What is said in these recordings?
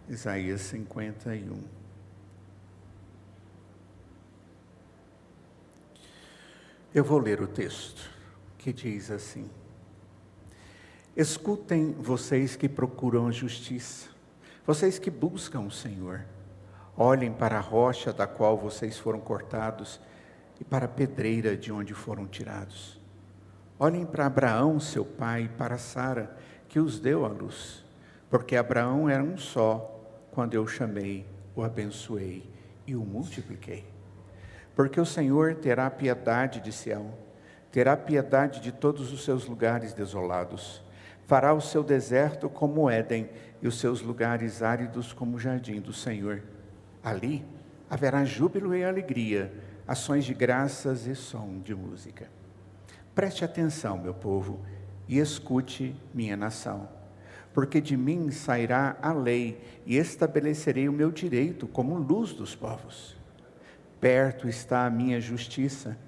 Isaías 51. Eu vou ler o texto, que diz assim: Escutem vocês que procuram a justiça, vocês que buscam o Senhor. Olhem para a rocha da qual vocês foram cortados e para a pedreira de onde foram tirados. Olhem para Abraão, seu pai, e para Sara, que os deu à luz. Porque Abraão era um só, quando eu chamei, o abençoei e o multipliquei. Porque o Senhor terá piedade de Sião, terá piedade de todos os seus lugares desolados. Fará o seu deserto como Éden e os seus lugares áridos como o jardim do Senhor. Ali haverá júbilo e alegria, ações de graças e som de música. Preste atenção, meu povo, e escute, minha nação. Porque de mim sairá a lei e estabelecerei o meu direito como luz dos povos. Perto está a minha justiça,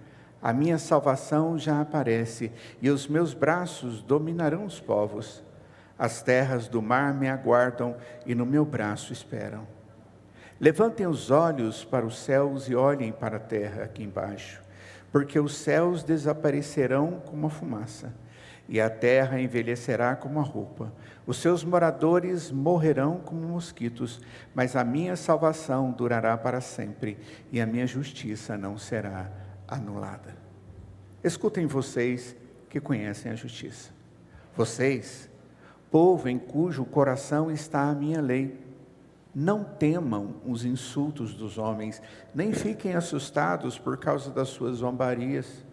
a minha salvação já aparece, e os meus braços dominarão os povos. As terras do mar me aguardam e no meu braço esperam. Levantem os olhos para os céus e olhem para a terra aqui embaixo, porque os céus desaparecerão como a fumaça, e a terra envelhecerá como a roupa. Os seus moradores morrerão como mosquitos, mas a minha salvação durará para sempre, e a minha justiça não será anulada. Escutem vocês que conhecem a justiça. Vocês, povo em cujo coração está a minha lei, não temam os insultos dos homens, nem fiquem assustados por causa das suas zombarias,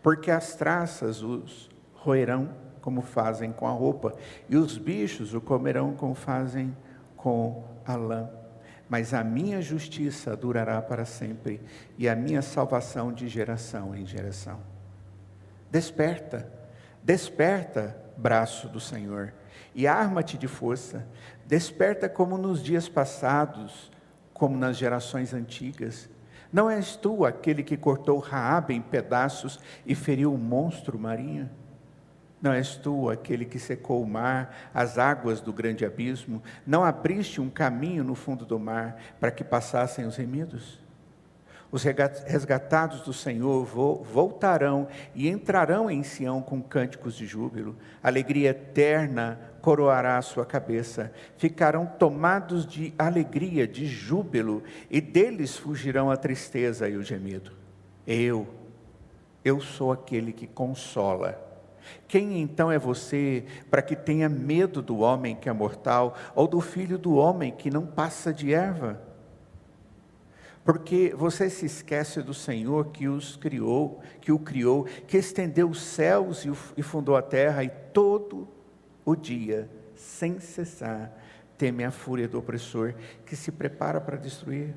porque as traças os roerão como fazem com a roupa, e os bichos o comerão como fazem com a lã. Mas a minha justiça durará para sempre, e a minha salvação de geração em geração. Desperta, desperta, braço do Senhor, e arma-te de força. Desperta como nos dias passados, como nas gerações antigas. Não és tu aquele que cortou Raabe em pedaços e feriu o monstro marinho? Não és tu aquele que secou o mar, as águas do grande abismo? Não abriste um caminho no fundo do mar para que passassem os remidos? Os resgatados do Senhor voltarão e entrarão em Sião com cânticos de júbilo. Alegria eterna coroará a sua cabeça. Ficarão tomados de alegria, de júbilo, e deles fugirão a tristeza e o gemido. Eu sou aquele que consola. Quem então é você para que tenha medo do homem que é mortal, ou do filho do homem que não passa de erva? Porque você se esquece do Senhor que o criou, que estendeu os céus e fundou a terra, e todo o dia, sem cessar, teme a fúria do opressor, que se prepara para destruir.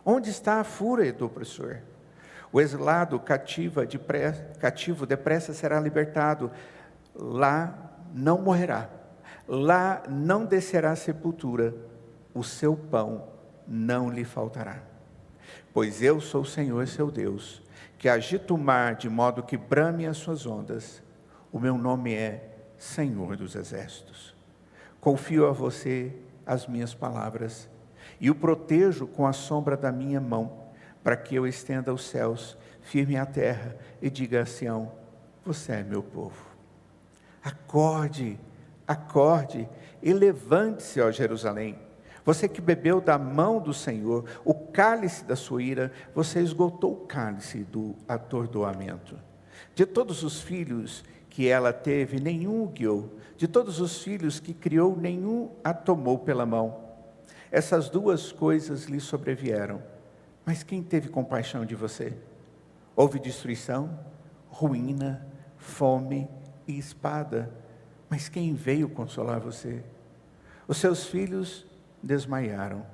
Onde está a fúria do opressor? O exilado cativo depressa será libertado. Lá não morrerá, lá não descerá à sepultura, o seu pão não lhe faltará. Pois eu sou o Senhor seu Deus, que agita o mar de modo que brame as suas ondas. O meu nome é Senhor dos Exércitos. Confio a você as minhas palavras, e o protejo com a sombra da minha mão, para que eu estenda os céus, firme a terra, e diga a Sião: você é meu povo. Acorde, acorde, e levante-se, ó Jerusalém. Você que bebeu da mão do Senhor o cálice da sua ira, você esgotou o cálice do atordoamento. De todos os filhos que ela teve, nenhum o guiou. De todos os filhos que criou, nenhum a tomou pela mão. Essas duas coisas lhe sobrevieram. Mas quem teve compaixão de você? Houve destruição, ruína, fome e espada. Mas quem veio consolar você? Os seus filhos desmaiaram,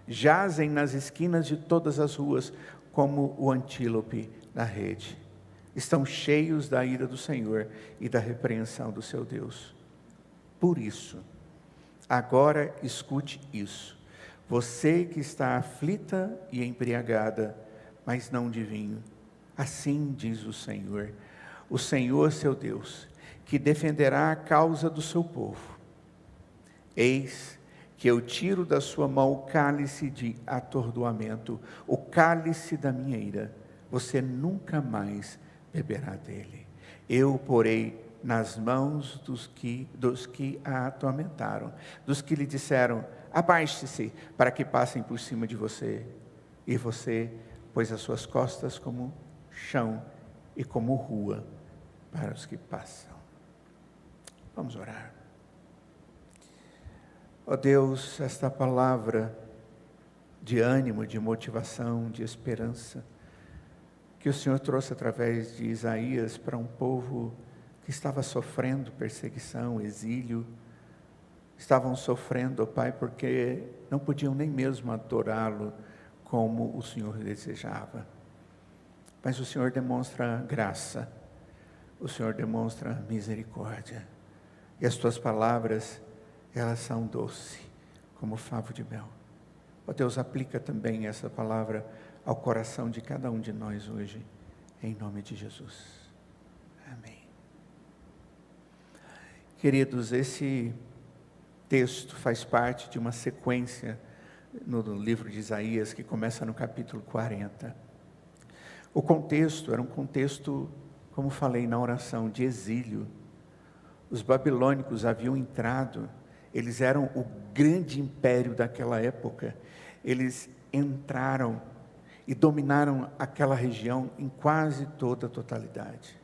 jazem nas esquinas de todas as ruas, como o antílope na rede. Estão cheios da ira do Senhor e da repreensão do seu Deus. Por isso, agora escute isso. Você que está aflita e embriagada, mas não de vinho. Assim diz o Senhor seu Deus, que defenderá a causa do seu povo. Eis que eu tiro da sua mão o cálice de atordoamento, o cálice da minha ira. Você nunca mais beberá dele. Eu o porei nas mãos dos que a atormentaram, dos que lhe disseram: abaixe-se, para que passem por cima de você. E você pôs as suas costas como chão e como rua para os que passam. Vamos orar. Ó Deus, esta palavra de ânimo, de motivação, de esperança, que o Senhor trouxe através de Isaías para um povo que estava sofrendo perseguição, exílio, estavam sofrendo, ó Pai, porque não podiam nem mesmo adorá-lo como o Senhor desejava. Mas o Senhor demonstra graça, o Senhor demonstra misericórdia, e as tuas palavras, elas são doces, como favo de mel. Ó Deus, aplica também essa palavra ao coração de cada um de nós hoje, em nome de Jesus. Amém. Queridos, esse texto faz parte de uma sequência no livro de Isaías, que começa no capítulo 40. O contexto era um contexto, como falei na oração, de exílio. Os babilônicos haviam entrado, eles eram o grande império daquela época. Eles entraram e dominaram aquela região em quase toda a totalidade.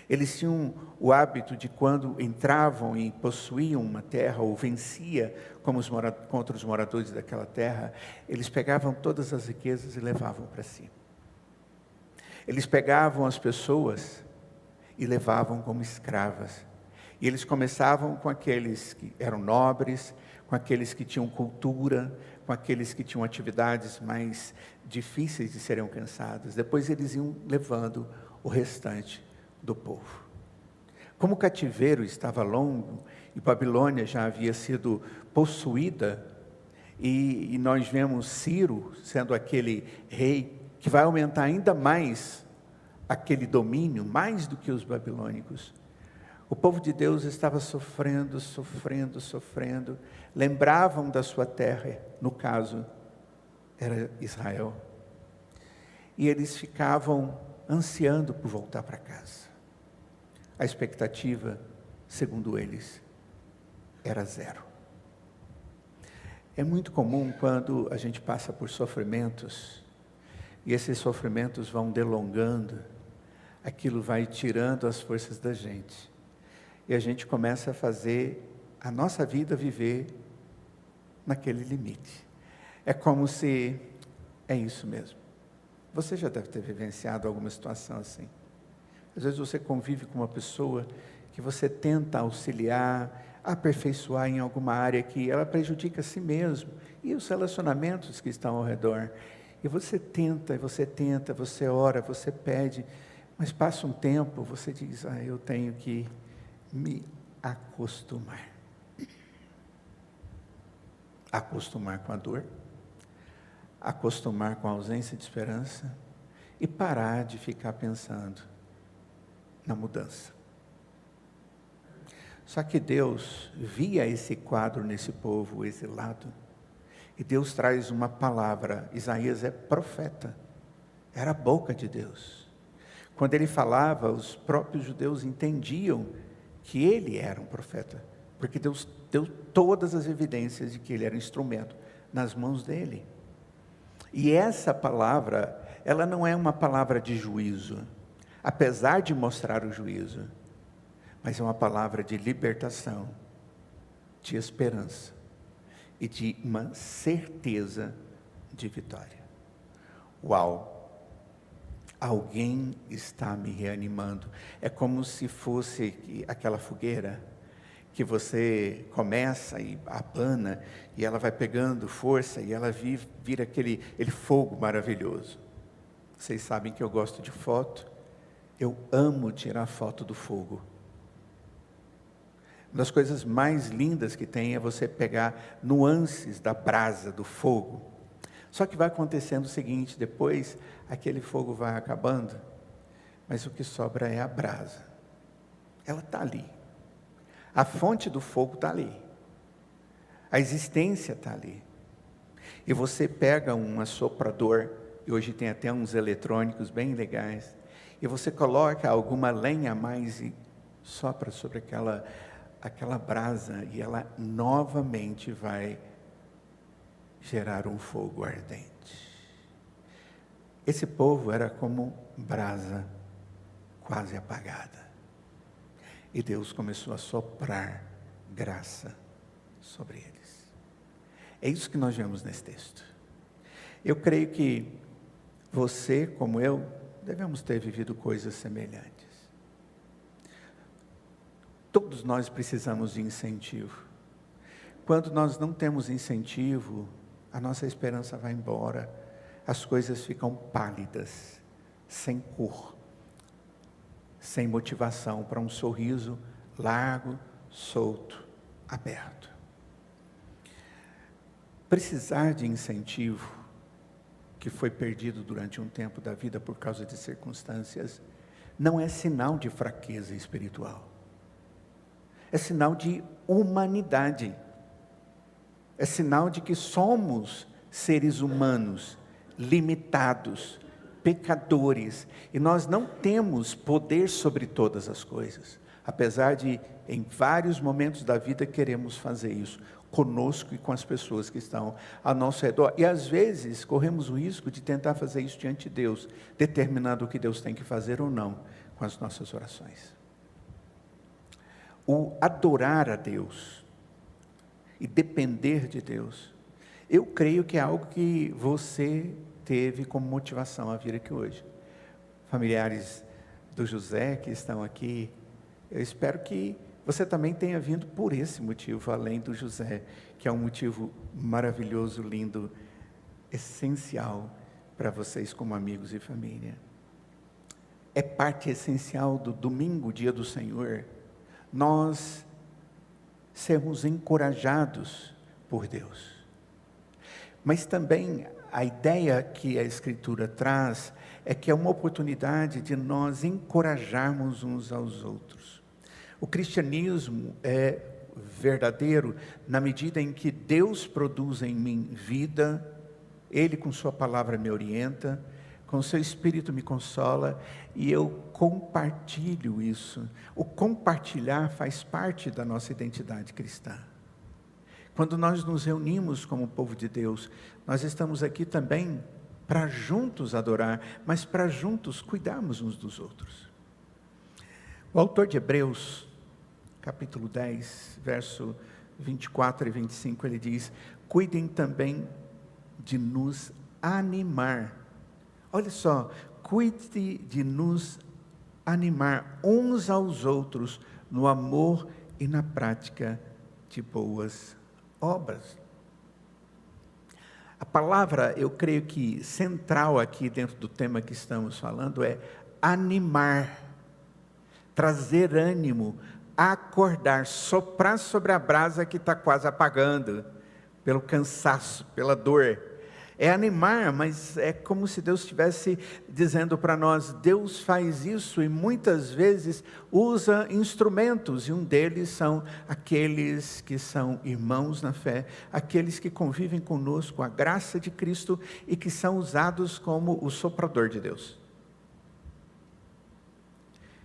Eles tinham o hábito de, quando entravam e possuíam uma terra, ou vencia contra os moradores daquela terra, eles pegavam todas as riquezas e levavam para si. Eles pegavam as pessoas e levavam como escravas. E eles começavam com aqueles que eram nobres, com aqueles que tinham cultura, com aqueles que tinham atividades mais difíceis de serem alcançadas. Depois eles iam levando o restante do povo. Como o cativeiro estava longo e Babilônia já havia sido possuída, e nós vemos Ciro sendo aquele rei que vai aumentar ainda mais aquele domínio, mais do que os babilônicos. O povo de Deus estava sofrendo, lembravam da sua terra, no caso, era Israel. E eles ficavam ansiando por voltar para casa. A expectativa, segundo eles, era zero. É muito comum quando a gente passa por sofrimentos, e esses sofrimentos vão delongando, aquilo vai tirando as forças da gente. E a gente começa a fazer a nossa vida viver naquele limite. É como se, é isso mesmo. Você já deve ter vivenciado alguma situação assim. Às vezes você convive com uma pessoa que você tenta auxiliar, aperfeiçoar em alguma área que ela prejudica a si mesmo e os relacionamentos que estão ao redor. E você tenta, você ora, você pede, mas passa um tempo, você diz: eu tenho que me acostumar. Acostumar com a dor, acostumar com a ausência de esperança e parar de ficar pensando na mudança. Só que Deus via esse quadro nesse povo exilado, e Deus traz uma palavra. Isaías é profeta, era a boca de Deus. Quando ele falava, os próprios judeus entendiam que ele era um profeta, porque Deus deu todas as evidências de que ele era instrumento nas mãos dele. E essa palavra, ela não é uma palavra de juízo, apesar de mostrar o juízo, mas é uma palavra de libertação, de esperança e de uma certeza de vitória. Uau! Alguém está me reanimando. É como se fosse aquela fogueira que você começa e abana, e ela vai pegando força, e ela vira aquele fogo maravilhoso. Vocês sabem que eu gosto de foto. Eu amo tirar foto do fogo. Uma das coisas mais lindas que tem é você pegar nuances da brasa, do fogo. Só que vai acontecendo o seguinte: depois aquele fogo vai acabando, mas o que sobra é a brasa. Ela está ali. A fonte do fogo está ali. A existência está ali. E você pega um assoprador, e hoje tem até uns eletrônicos bem legais, e você coloca alguma lenha a mais e sopra sobre aquela brasa, e ela novamente vai gerar um fogo ardente. Esse povo era como brasa quase apagada. E Deus começou a soprar graça sobre eles. É isso que nós vemos nesse texto. Eu creio que você, como eu, devemos ter vivido coisas semelhantes. Todos nós precisamos de incentivo. Quando nós não temos incentivo, a nossa esperança vai embora, as coisas ficam pálidas, sem cor, sem motivação para um sorriso largo, solto, aberto. Precisar de incentivo, que foi perdido durante um tempo da vida por causa de circunstâncias, não é sinal de fraqueza espiritual. É sinal de humanidade. É sinal de que somos seres humanos, limitados, pecadores, e nós não temos poder sobre todas as coisas, apesar de, em vários momentos da vida, queremos fazer isso, conosco e com as pessoas que estão ao nosso redor, e às vezes corremos o risco de tentar fazer isso diante de Deus, determinando o que Deus tem que fazer ou não com as nossas orações. O adorar a Deus e depender de Deus, eu creio que é algo que você teve como motivação a vir aqui hoje. Familiares do José que estão aqui, eu espero que você também tenha vindo por esse motivo, além do José, que é um motivo maravilhoso, lindo, essencial para vocês como amigos e família. É parte essencial do domingo, dia do Senhor, nós sermos encorajados por Deus. Mas também a ideia que a Escritura traz é que é uma oportunidade de nós encorajarmos uns aos outros. O cristianismo é verdadeiro na medida em que Deus produz em mim vida, Ele com sua palavra me orienta, com seu Espírito me consola, e eu compartilho isso. O compartilhar faz parte da nossa identidade cristã. Quando nós nos reunimos como povo de Deus, nós estamos aqui também para juntos adorar, mas para juntos cuidarmos uns dos outros. O autor de Hebreus, capítulo 10, verso 24 e 25, ele diz: cuidem também de nos animar. Olha só, cuide de nos animar uns aos outros no amor e na prática de boas obras. A palavra, eu creio que central aqui dentro do tema que estamos falando é animar, trazer ânimo, acordar, soprar sobre a brasa que está quase apagando, pelo cansaço, pela dor. É animar, mas é como se Deus estivesse dizendo para nós, Deus faz isso e muitas vezes usa instrumentos, e um deles são aqueles que são irmãos na fé, aqueles que convivem conosco, a graça de Cristo, e que são usados como o soprador de Deus.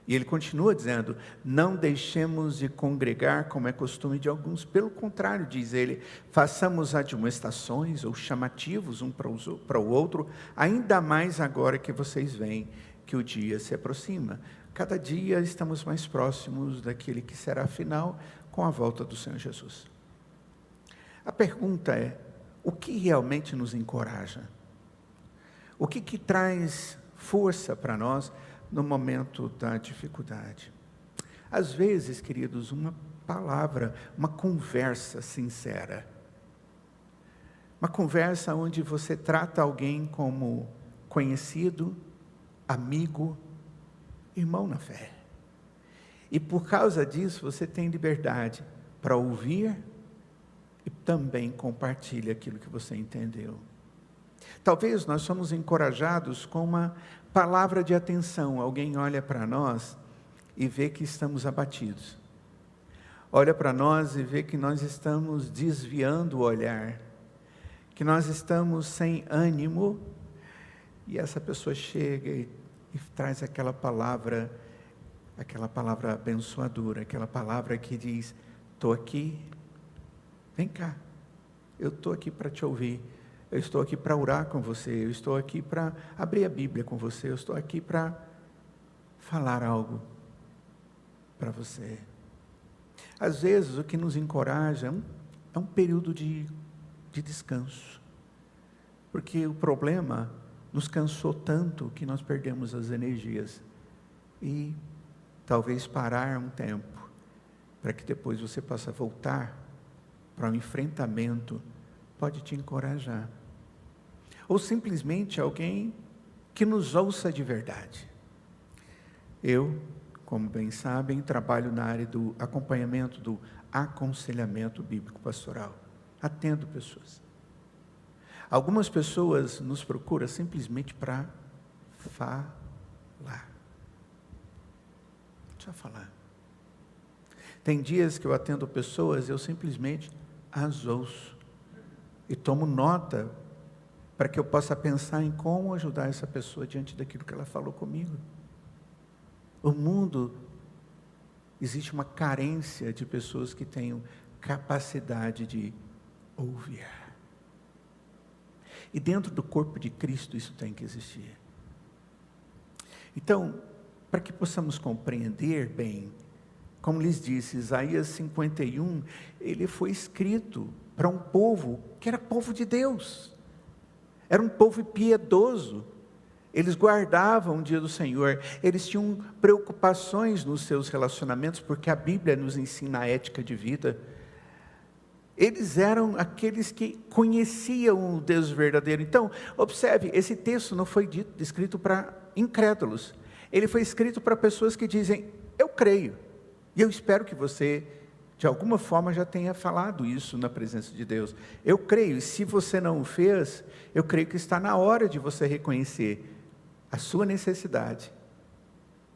E ele continua dizendo, não deixemos de congregar como é costume de alguns, pelo contrário, diz ele, façamos admoestações ou chamativos um para o outro, ainda mais agora que vocês veem que o dia se aproxima. Cada dia estamos mais próximos daquele que será final com a volta do Senhor Jesus. A pergunta é, o que realmente nos encoraja? O que traz força para nós no momento da dificuldade? Às vezes, queridos, uma palavra, uma conversa sincera. Uma conversa onde você trata alguém como conhecido, amigo, irmão na fé. E por causa disso, você tem liberdade para ouvir e também compartilha aquilo que você entendeu. Talvez nós somos encorajados com uma palavra de atenção. Alguém olha para nós e vê que estamos abatidos. olha para nós e vê que nós estamos desviando o olhar, que nós estamos sem ânimo, e essa pessoa chega e traz aquela palavra abençoadora, aquela palavra que diz: estou aqui, vem cá, eu estou aqui para te ouvir, eu estou aqui para orar com você, eu estou aqui para abrir a Bíblia com você, eu estou aqui para falar algo para você. Às vezes o que nos encoraja é um período de descanso, porque o problema nos cansou tanto que nós perdemos as energias, e talvez parar um tempo, para que depois você possa voltar para um enfrentamento, pode te encorajar. Ou simplesmente alguém que nos ouça de verdade. Eu, como bem sabem, trabalho na área do acompanhamento, do aconselhamento bíblico pastoral. Atendo pessoas. Algumas pessoas nos procuram simplesmente para falar. Só falar. Tem dias que eu atendo pessoas, eu simplesmente as ouço e tomo nota para que eu possa pensar em como ajudar essa pessoa diante daquilo que ela falou comigo. O mundo, existe uma carência de pessoas que tenham capacidade de ouvir. E dentro do corpo de Cristo isso tem que existir. Então, para que possamos compreender bem, como lhes disse, Isaías 51, ele foi escrito para um povo que era povo de Deus. Era um povo piedoso. Eles guardavam o dia do Senhor, eles tinham preocupações nos seus relacionamentos, porque a Bíblia nos ensina a ética de vida. Eles eram aqueles que conheciam o Deus verdadeiro. Então, observe, esse texto não foi escrito para incrédulos. Ele foi escrito para pessoas que dizem: eu creio. E eu espero que você, de alguma forma, já tenha falado isso na presença de Deus. Eu creio, e se você não o fez, eu creio que está na hora de você reconhecer a sua necessidade,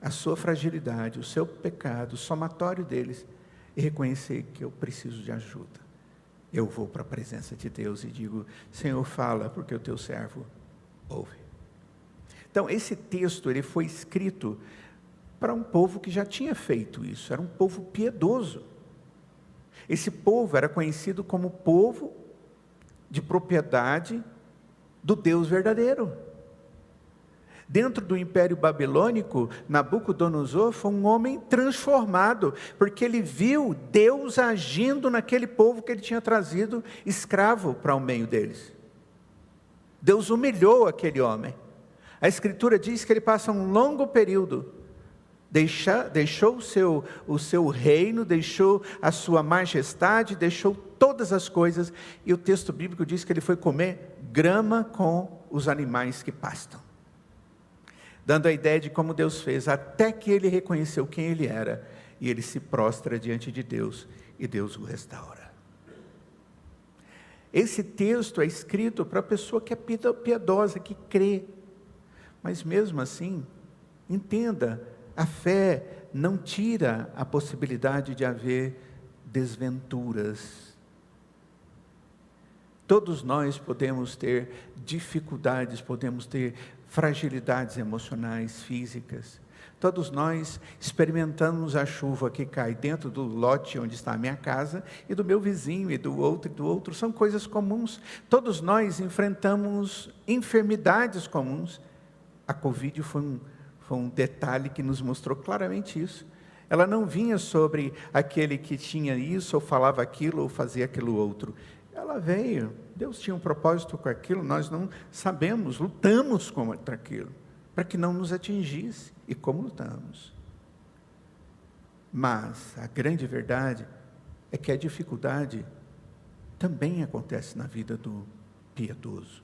a sua fragilidade, o seu pecado, o somatório deles, e reconhecer que eu preciso de ajuda. Eu vou para a presença de Deus e digo: Senhor, fala, porque o teu servo ouve. Então, esse texto ele foi escrito para um povo que já tinha feito isso, era um povo piedoso. Esse povo era conhecido como povo de propriedade do Deus verdadeiro. Dentro do Império Babilônico, Nabucodonosor foi um homem transformado, porque ele viu Deus agindo naquele povo que ele tinha trazido escravo para o meio deles. Deus humilhou aquele homem. A Escritura diz que ele passa um longo período, deixou o seu reino, deixou a sua majestade, deixou todas as coisas, e o texto bíblico diz que ele foi comer grama com os animais que pastam, dando a ideia de como Deus fez, até que ele reconheceu quem ele era, e ele se prostra diante de Deus, e Deus o restaura. Esse texto é escrito para a pessoa que é piedosa, que crê, mas mesmo assim, entenda, a fé não tira a possibilidade de haver desventuras. Todos nós podemos ter dificuldades, podemos ter fragilidades emocionais, físicas. Todos nós experimentamos a chuva que cai dentro do lote onde está a minha casa, e do meu vizinho, e do outro, são coisas comuns. Todos nós enfrentamos enfermidades comuns. A Covid foi um detalhe que nos mostrou claramente isso. Ela não vinha sobre aquele que tinha isso, ou falava aquilo, ou fazia aquilo outro. Ela veio, Deus tinha um propósito com aquilo, nós não sabemos, lutamos contra aquilo, para que não nos atingisse, e como lutamos. Mas a grande verdade é que a dificuldade também acontece na vida do piedoso,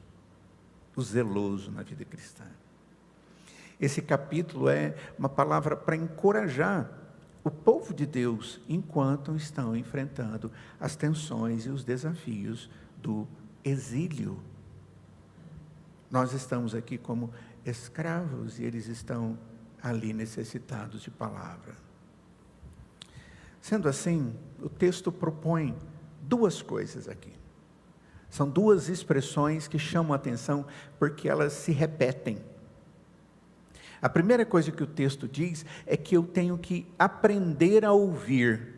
do zeloso na vida cristã. Esse capítulo é uma palavra para encorajar o povo de Deus, enquanto estão enfrentando as tensões e os desafios do exílio. Nós estamos aqui como escravos, e eles estão ali necessitados de palavra. Sendo assim, o texto propõe duas coisas aqui. São duas expressões que chamam a atenção porque elas se repetem. A primeira coisa que o texto diz é que eu tenho que aprender a ouvir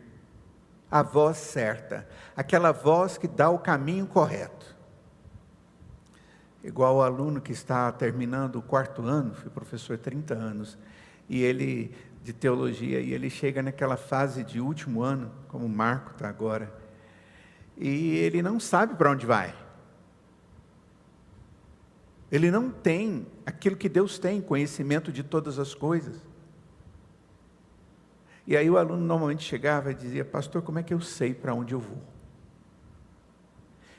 a voz certa, aquela voz que dá o caminho correto. Igual o aluno que está terminando o 4º ano, fui professor há 30 anos, e ele, de teologia, e ele chega naquela fase de último ano, como o Marco está agora, e ele não sabe para onde vai. Ele não tem aquilo que Deus tem, conhecimento de todas as coisas. E aí o aluno normalmente chegava e dizia: pastor, como é que eu sei para onde eu vou?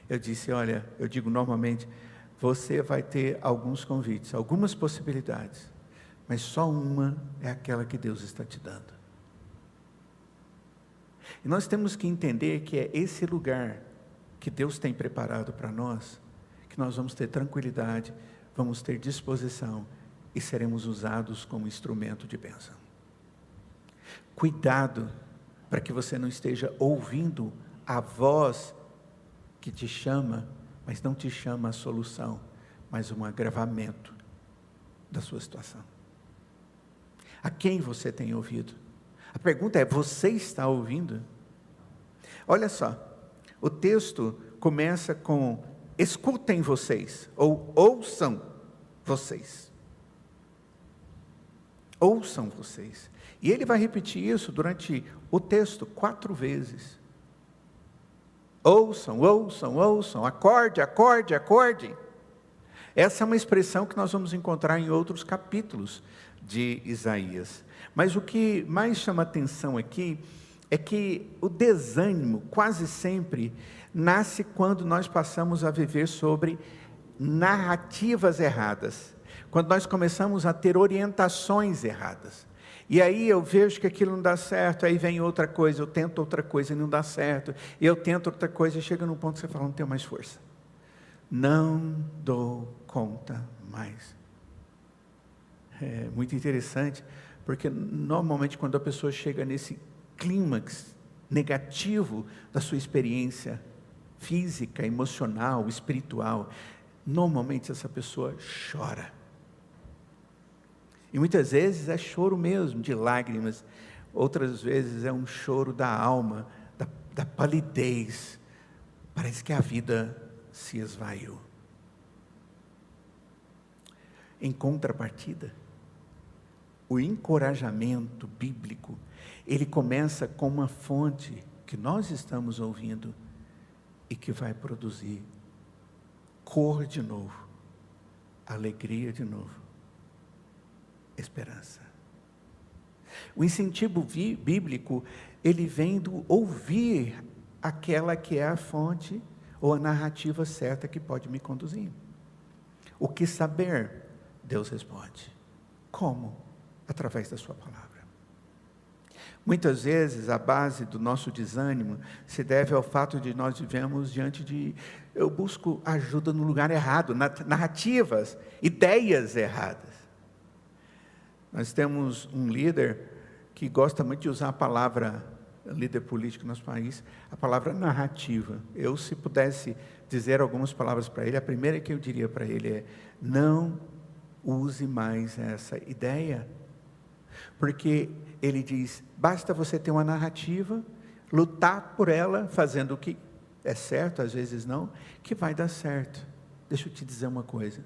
Eu disse: olha, eu digo normalmente, você vai ter alguns convites, algumas possibilidades, mas só uma é aquela que Deus está te dando. E nós temos que entender que é esse lugar que Deus tem preparado para nós, que nós vamos ter tranquilidade, vamos ter disposição e seremos usados como instrumento de bênção. Cuidado para que você não esteja ouvindo a voz que te chama, mas não te chama a solução, mas um agravamento da sua situação. A quem você tem ouvido? A pergunta é: você está ouvindo? Olha só, o texto começa com: escutem vocês, ou ouçam vocês. Ouçam vocês. E ele vai repetir isso durante o texto 4 vezes. Ouçam, ouçam, ouçam, acorde, acorde, acorde. Essa é uma expressão que nós vamos encontrar em outros capítulos de Isaías. Mas o que mais chama atenção aqui é que o desânimo quase sempre nasce quando nós passamos a viver sobre narrativas erradas, quando nós começamos a ter orientações erradas. E aí eu vejo que aquilo não dá certo, aí vem outra coisa, eu tento outra coisa e não dá certo, e eu tento outra coisa e chega num ponto que você fala: não tenho mais força, não dou conta mais. É muito interessante, porque normalmente quando a pessoa chega nesse clímax negativo da sua experiência física, emocional, espiritual, normalmente essa pessoa chora. E muitas vezes é choro mesmo, de lágrimas. Outras vezes é um choro da alma, da palidez. Parece que a vida se esvaiu. Em contrapartida, o encorajamento bíblico, ele começa com uma fonte que nós estamos ouvindo e que vai produzir cor de novo, alegria de novo, esperança. O incentivo bíblico, ele vem do ouvir aquela que é a fonte ou a narrativa certa que pode me conduzir. O que saber? Deus responde. Como? Através da sua palavra. Muitas vezes a base do nosso desânimo se deve ao fato de nós vivemos diante de, eu busco ajuda no lugar errado, narrativas, ideias erradas. Nós temos um líder que gosta muito de usar a palavra, líder político no nosso país, a palavra narrativa. Eu, se pudesse dizer algumas palavras para ele, a primeira que eu diria para ele é: não use mais essa ideia. Porque ele diz: basta você ter uma narrativa, lutar por ela, fazendo o que é certo, às vezes não, que vai dar certo. Deixa eu te dizer uma coisa,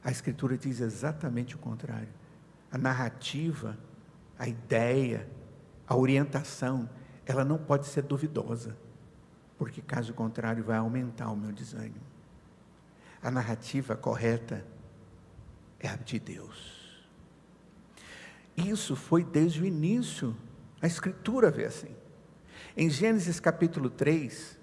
a Escritura diz exatamente o contrário. A narrativa, a ideia, a orientação, ela não pode ser duvidosa, porque caso contrário vai aumentar o meu desânimo. A narrativa correta é a de Deus. Isso foi desde o início, a Escritura vê assim. Em Gênesis capítulo 3,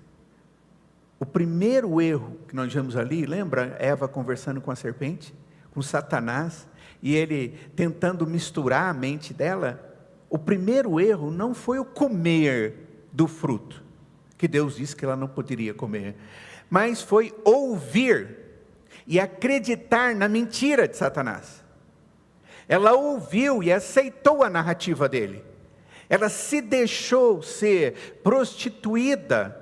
o primeiro erro que nós vemos ali, lembra Eva conversando com a serpente, com Satanás, e ele tentando misturar a mente dela? O primeiro erro não foi o comer do fruto, que Deus disse que ela não poderia comer, mas foi ouvir e acreditar na mentira de Satanás. Ela ouviu e aceitou a narrativa dele. Ela se deixou ser prostituída,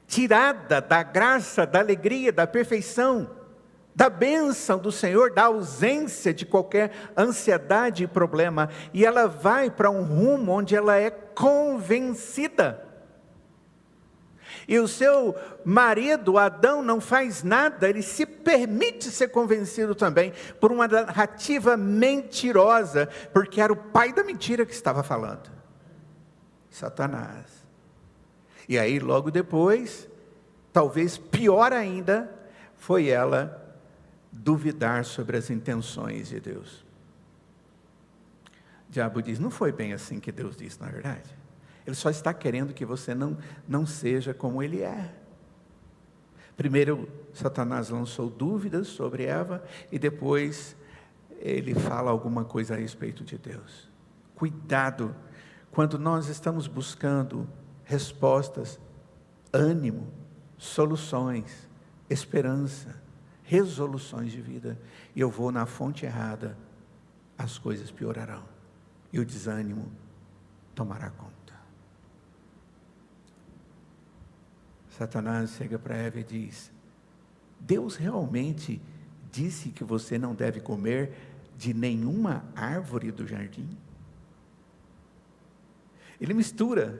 tirada da graça, da alegria, da perfeição, da bênção do Senhor, da ausência de qualquer ansiedade e problema. E ela vai para um rumo onde ela é convencida. E o seu marido, Adão, não faz nada, ele se permite ser convencido também por uma narrativa mentirosa, porque era o pai da mentira que estava falando, Satanás. E aí logo depois, talvez pior ainda, foi ela duvidar sobre as intenções de Deus. O diabo diz, não foi bem assim que Deus disse, na verdade. Ele só está querendo que você não seja como ele é. Primeiro, Satanás lançou dúvidas sobre Eva, e depois ele fala alguma coisa a respeito de Deus. Cuidado, quando nós estamos buscando respostas, ânimo, soluções, esperança, resoluções de vida, e eu vou na fonte errada, as coisas piorarão, e o desânimo tomará conta. Satanás chega para Eva e diz, Deus realmente disse que você não deve comer de nenhuma árvore do jardim? Ele mistura,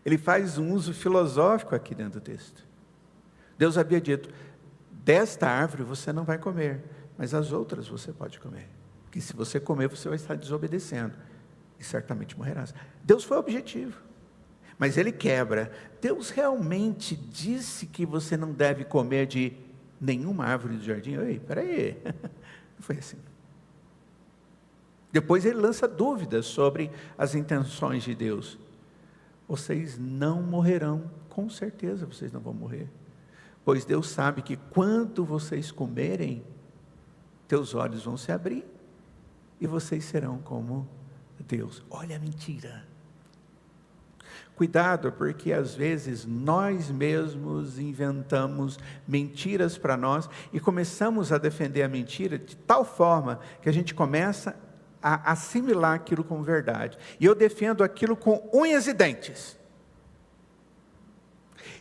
ele faz um uso filosófico aqui dentro do texto. Deus havia dito, desta árvore você não vai comer, mas as outras você pode comer, porque se você comer você vai estar desobedecendo, e certamente morrerás. Deus foi objetivo, mas ele quebra. Deus realmente disse que você não deve comer de nenhuma árvore do jardim? Ei, peraí, não foi assim. Depois ele lança dúvidas sobre as intenções de Deus. Vocês não morrerão, com certeza vocês não vão morrer, pois Deus sabe que quando vocês comerem, teus olhos vão se abrir, e vocês serão como Deus. Olha a mentira. Cuidado, porque às vezes nós mesmos inventamos mentiras para nós, e começamos a defender a mentira de tal forma, que a gente começa a assimilar aquilo como verdade, e eu defendo aquilo com unhas e dentes.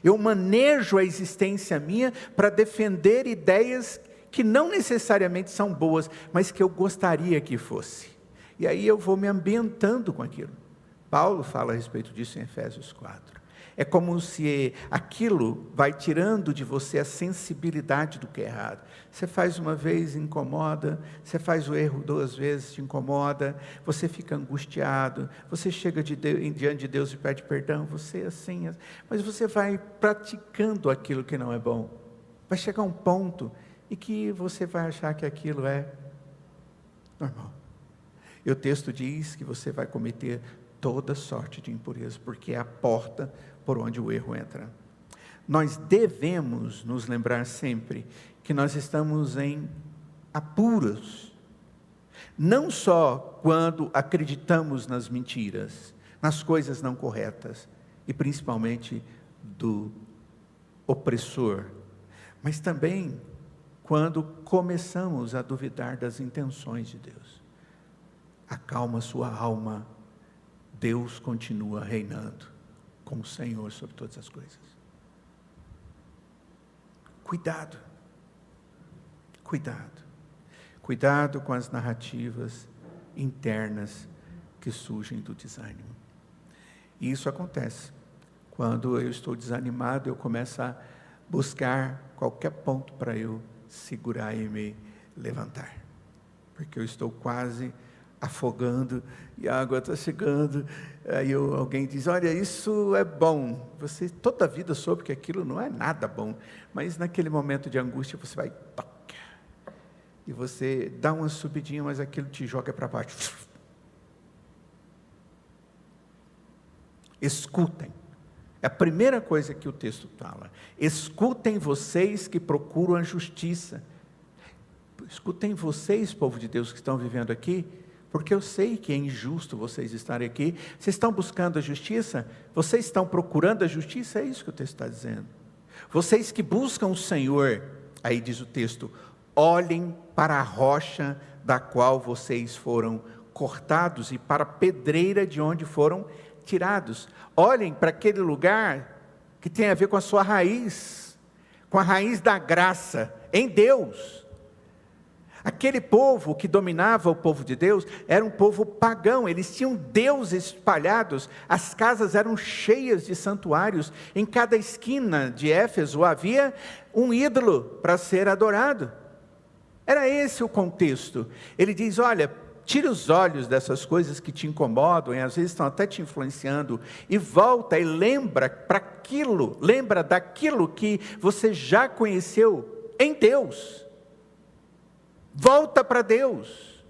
Eu manejo a existência minha para defender ideias que não necessariamente são boas, mas que eu gostaria que fosse, e aí eu vou me ambientando com aquilo. Paulo fala a respeito disso em Efésios 4. É como se aquilo vai tirando de você a sensibilidade do que é errado. Você faz uma vez, incomoda. Você faz o erro 2 vezes, te incomoda. Você fica angustiado. Você chega diante de Deus e pede perdão. Você assim, mas você vai praticando aquilo que não é bom. Vai chegar um ponto em que você vai achar que aquilo é normal. E o texto diz que você vai cometer toda sorte de impureza, porque é a porta por onde o erro entra. Nós devemos nos lembrar sempre que nós estamos em apuros, não só quando acreditamos nas mentiras, nas coisas não corretas, e principalmente do opressor, mas também quando começamos a duvidar das intenções de Deus. Acalma sua alma, Deus continua reinando como Senhor sobre todas as coisas. Cuidado, cuidado, cuidado com as narrativas internas que surgem do desânimo. E isso acontece quando eu estou desanimado, eu começo a buscar qualquer ponto para eu segurar e me levantar, porque eu estou quase afogando, e a água está chegando, aí alguém diz, olha, isso é bom, você toda a vida soube que aquilo não é nada bom, mas naquele momento de angústia, você vai, toca, e você dá uma subidinha, mas aquilo te joga para baixo. Escutem, é a primeira coisa que o texto fala, escutem vocês que procuram a justiça, escutem vocês, povo de Deus que estão vivendo aqui, porque eu sei que é injusto vocês estarem aqui. Vocês estão buscando a justiça? Vocês estão procurando a justiça? É isso que o texto está dizendo. Vocês que buscam o Senhor, aí diz o texto, olhem para a rocha da qual vocês foram cortados e para a pedreira de onde foram tirados. Olhem para aquele lugar que tem a ver com a sua raiz, com a raiz da graça em Deus. Aquele povo que dominava o povo de Deus era um povo pagão, eles tinham deuses espalhados, as casas eram cheias de santuários, em cada esquina de Éfeso havia um ídolo para ser adorado. Era esse o contexto. Ele diz, olha, tire os olhos dessas coisas que te incomodam, e às vezes estão até te influenciando, e volta e lembra daquilo que você já conheceu em Deus. Volta para Deus,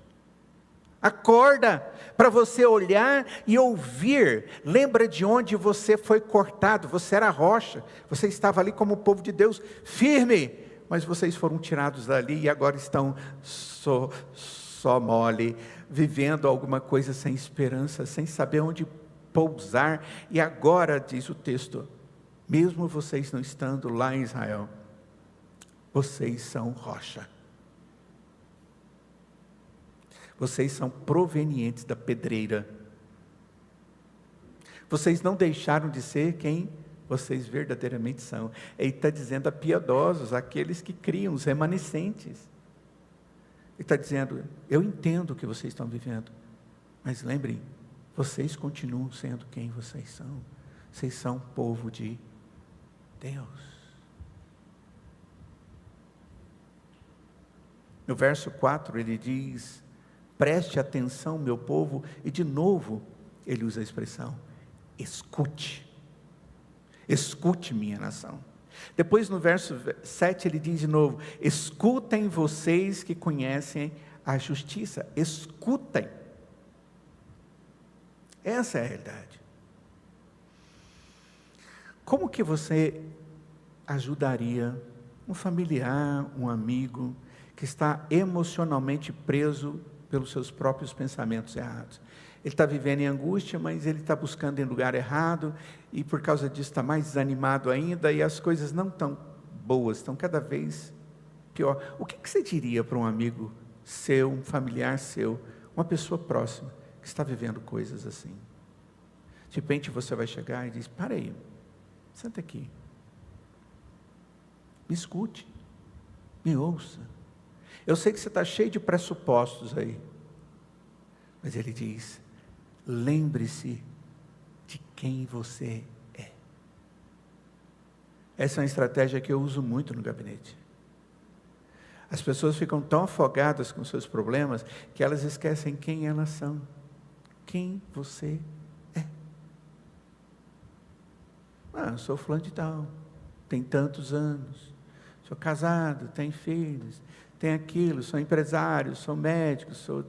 acorda para você olhar e ouvir, lembra de onde você foi cortado, você era rocha, você estava ali como o povo de Deus, firme, mas vocês foram tirados dali e agora estão só mole, vivendo alguma coisa sem esperança, sem saber onde pousar, e agora diz o texto, mesmo vocês não estando lá em Israel, vocês são rocha. Vocês são provenientes da pedreira. Vocês não deixaram de ser quem vocês verdadeiramente são. Ele está dizendo a piedosos, aqueles que criam, os remanescentes. Ele está dizendo, eu entendo o que vocês estão vivendo, mas lembrem, vocês continuam sendo quem vocês são. Vocês são povo de Deus. No verso 4 ele diz, preste atenção, meu povo, e de novo, ele usa a expressão, escute, minha nação. Depois no verso 7 ele diz de novo, escutem vocês que conhecem a justiça, escutem. Essa é a realidade. Como que você ajudaria um familiar, um amigo, que está emocionalmente preso pelos seus próprios pensamentos errados? Ele está vivendo em angústia, mas ele está buscando em lugar errado, e por causa disso está mais desanimado ainda, e as coisas não estão boas, estão cada vez pior. O que você diria para um amigo seu, um familiar seu, uma pessoa próxima, que está vivendo coisas assim? De repente você vai chegar e diz, para aí, senta aqui, me escute, me ouça. Eu sei que você está cheio de pressupostos aí, mas ele diz, lembre-se de quem você é. Essa é uma estratégia que eu uso muito no gabinete. As pessoas ficam tão afogadas com seus problemas, que elas esquecem quem elas são, quem você é. Eu sou fulano de tal, tem tantos anos, sou casado, tenho filhos, tenho aquilo, sou empresário, sou médico, sou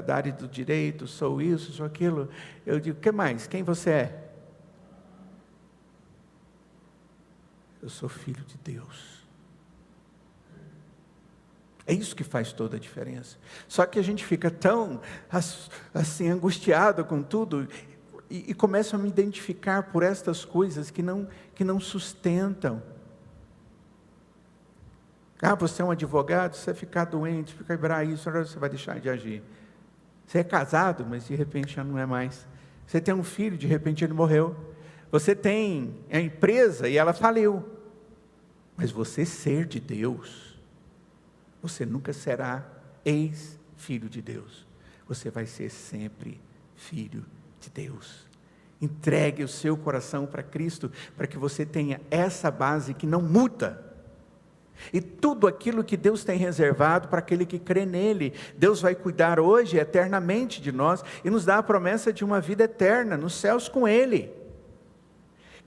da área do direito, sou isso, sou aquilo. Eu digo, o que mais? Quem você é? Eu sou filho de Deus. É isso que faz toda a diferença. Só que a gente fica tão assim angustiado com tudo e começa a me identificar por estas coisas que não sustentam. Você é um advogado, se você ficar doente, ficar isso, você vai deixar de agir. Você é casado, mas de repente já não é mais. Você tem um filho, de repente ele morreu. Você tem a empresa e ela faliu. Mas você ser de Deus, você nunca será ex-filho de Deus. Você vai ser sempre filho de Deus. Entregue o seu coração para Cristo, para que você tenha essa base que não muda. E tudo aquilo que Deus tem reservado para aquele que crê nele, Deus vai cuidar hoje eternamente de nós, e nos dá a promessa de uma vida eterna, nos céus com ele.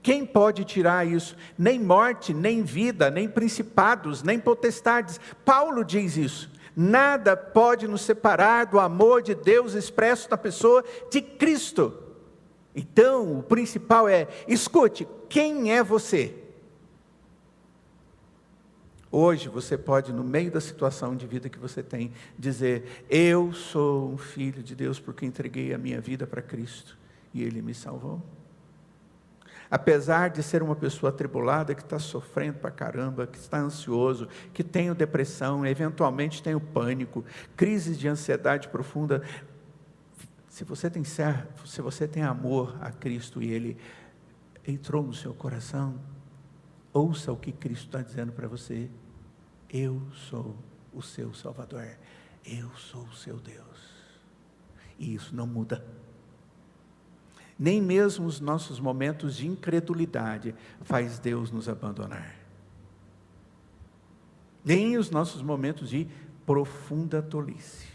Quem pode tirar isso? Nem morte, nem vida, nem principados, nem potestades. Paulo diz isso. Nada pode nos separar do amor de Deus expresso na pessoa de Cristo. Então, o principal é, escute, quem é você? Hoje você pode, no meio da situação de vida que você tem, dizer, eu sou um filho de Deus porque entreguei a minha vida para Cristo e Ele me salvou. Apesar de ser uma pessoa atribulada, que está sofrendo para caramba, que está ansioso, que tem depressão, eventualmente tem o pânico, crises de ansiedade profunda, Se você tem amor a Cristo e Ele entrou no seu coração, ouça o que Cristo está dizendo para você. Eu sou o seu Salvador. Eu sou o seu Deus. E isso não muda. Nem mesmo os nossos momentos de incredulidade faz Deus nos abandonar. Nem os nossos momentos de profunda tolice.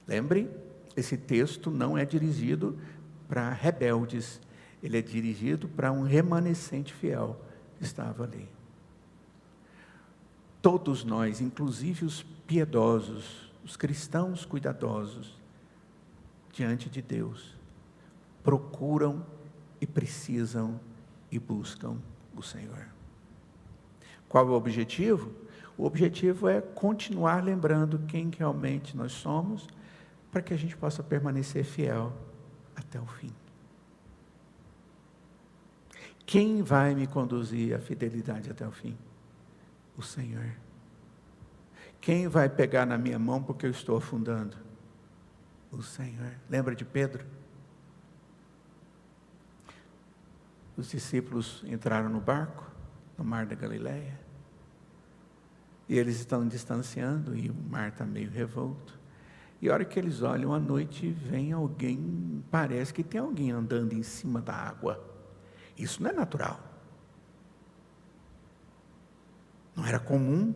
Lembre, esse texto não é dirigido para rebeldes, ele é dirigido para um remanescente fiel que estava ali. Todos nós, inclusive os piedosos, os cristãos cuidadosos, diante de Deus, procuram e precisam e buscam o Senhor. Qual é o objetivo? O objetivo é continuar lembrando quem realmente nós somos, para que a gente possa permanecer fiel até o fim. Quem vai me conduzir à fidelidade até o fim? O Senhor. Quem vai pegar na minha mão porque eu estou afundando? O Senhor. Lembra de Pedro? Os discípulos entraram no barco, no mar da Galileia, e eles estão distanciando, e o mar está meio revolto, e a hora que eles olham à noite, vem alguém, parece que tem alguém andando em cima da água. Isso não é natural, não era comum,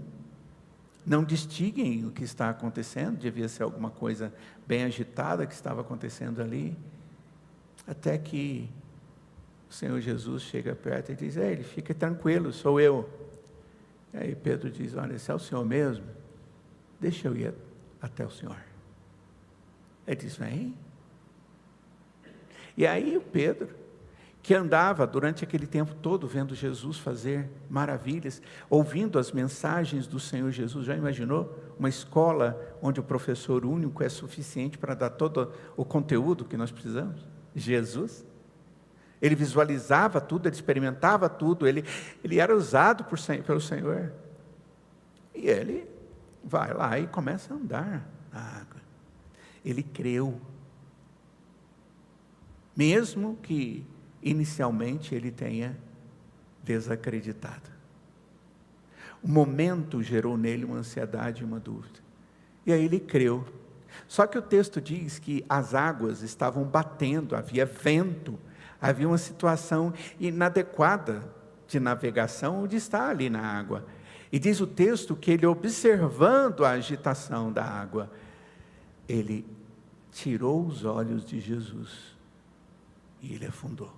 não distinguem o que está acontecendo, devia ser alguma coisa bem agitada que estava acontecendo ali, até que o Senhor Jesus chega perto e diz: Ele, fique tranquilo, sou eu. E aí Pedro diz: olha, se é o Senhor mesmo, deixa eu ir até o Senhor. Ele diz: vem. E aí o Pedro, que andava durante aquele tempo todo vendo Jesus fazer maravilhas, ouvindo as mensagens do Senhor Jesus, já imaginou? Uma escola onde o professor único é suficiente para dar todo o conteúdo que nós precisamos? Jesus. Ele visualizava tudo, ele experimentava tudo, ele era usado pelo Senhor. E ele vai lá e começa a andar na água. Ele creu. Mesmo que inicialmente ele tenha desacreditado. O momento gerou nele uma ansiedade e uma dúvida. E aí ele creu. Só que o texto diz que as águas estavam batendo, havia vento, havia uma situação inadequada de navegação de estar ali na água. E diz o texto que ele, observando a agitação da água, ele tirou os olhos de Jesus e ele afundou.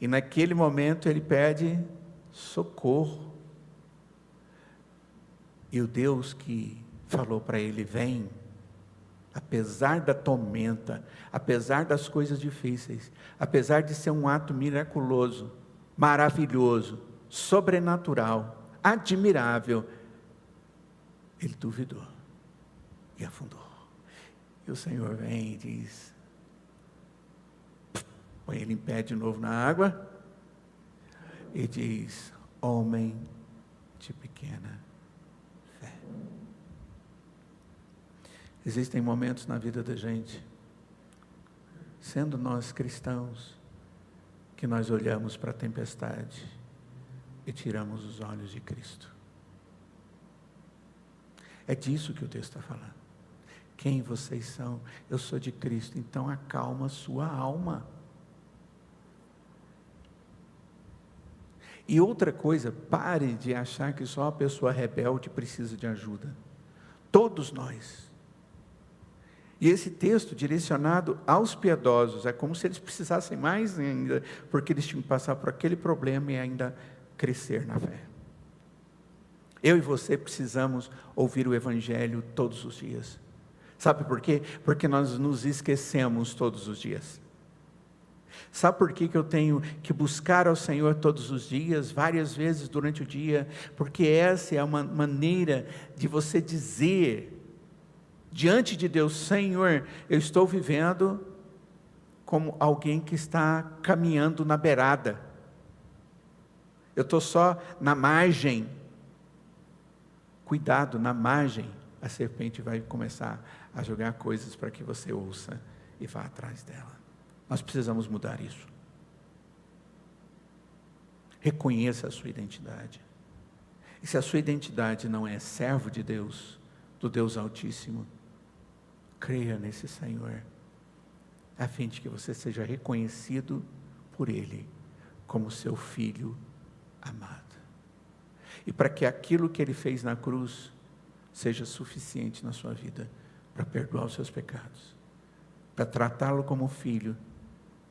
E naquele momento ele pede socorro. E o Deus que falou para ele: vem, apesar da tormenta, apesar das coisas difíceis, apesar de ser um ato miraculoso, maravilhoso, sobrenatural, admirável, ele duvidou e afundou. E o Senhor vem e diz, põe ele em pé de novo na água, e diz: homem de pequena fé. Existem momentos na vida da gente, sendo nós cristãos, que nós olhamos para a tempestade e tiramos os olhos de Cristo. É disso que o texto está falando. Quem vocês são? Eu sou de Cristo. Então acalma a sua alma. E outra coisa, pare de achar que só a pessoa rebelde precisa de ajuda. Todos nós. E esse texto direcionado aos piedosos, é como se eles precisassem mais ainda, porque eles tinham que passar por aquele problema e ainda crescer na fé. Eu e você precisamos ouvir o Evangelho todos os dias. Sabe por quê? Porque nós nos esquecemos todos os dias. Sabe por que eu tenho que buscar ao Senhor todos os dias, várias vezes durante o dia? Porque essa é uma maneira de você dizer diante de Deus: Senhor, eu estou vivendo como alguém que está caminhando na beirada. Eu estou só na margem. Cuidado, na margem. a serpente vai começar a jogar coisas para que você ouça e vá atrás dela. Nós precisamos mudar isso. Reconheça a sua identidade. E se a sua identidade não é servo de Deus, do Deus Altíssimo, creia nesse Senhor, a fim de que você seja reconhecido por Ele como seu filho amado. E para que aquilo que Ele fez na cruz seja suficiente na sua vida para perdoar os seus pecados, para tratá-lo como filho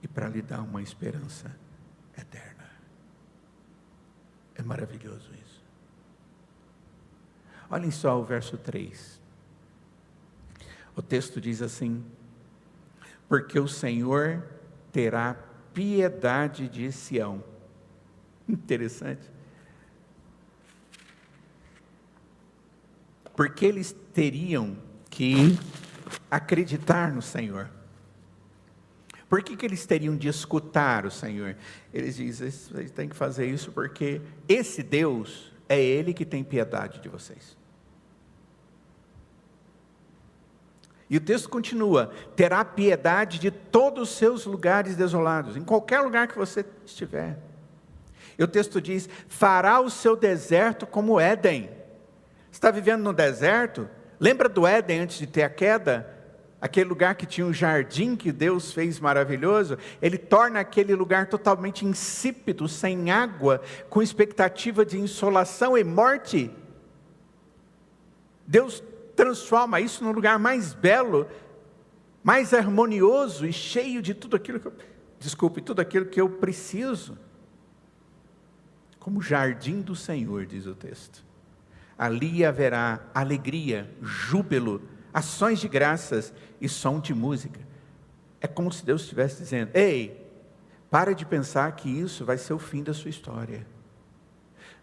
e para lhe dar uma esperança eterna. É maravilhoso isso. Olhem só o verso 3. O texto diz assim: porque o Senhor terá piedade de Sião. Interessante. Porque eles teriam que acreditar no Senhor. Por que eles teriam de escutar o Senhor? Eles dizem, vocês têm que fazer isso porque esse Deus é Ele que tem piedade de vocês. E o texto continua: terá piedade de todos os seus lugares desolados, em qualquer lugar que você estiver. E o texto diz: fará o seu deserto como Éden. Está vivendo no deserto? Lembra do Éden antes de ter a queda? Aquele lugar que tinha um jardim que Deus fez maravilhoso. Ele torna aquele lugar totalmente insípido, sem água, com expectativa de insolação e morte. Deus transforma isso num lugar mais belo, mais harmonioso e cheio de tudo aquilo tudo aquilo que eu preciso. Como o jardim do Senhor, diz o texto. Ali haverá alegria, júbilo, ações de graças e som de música. É como se Deus estivesse dizendo: ei, para de pensar que isso vai ser o fim da sua história.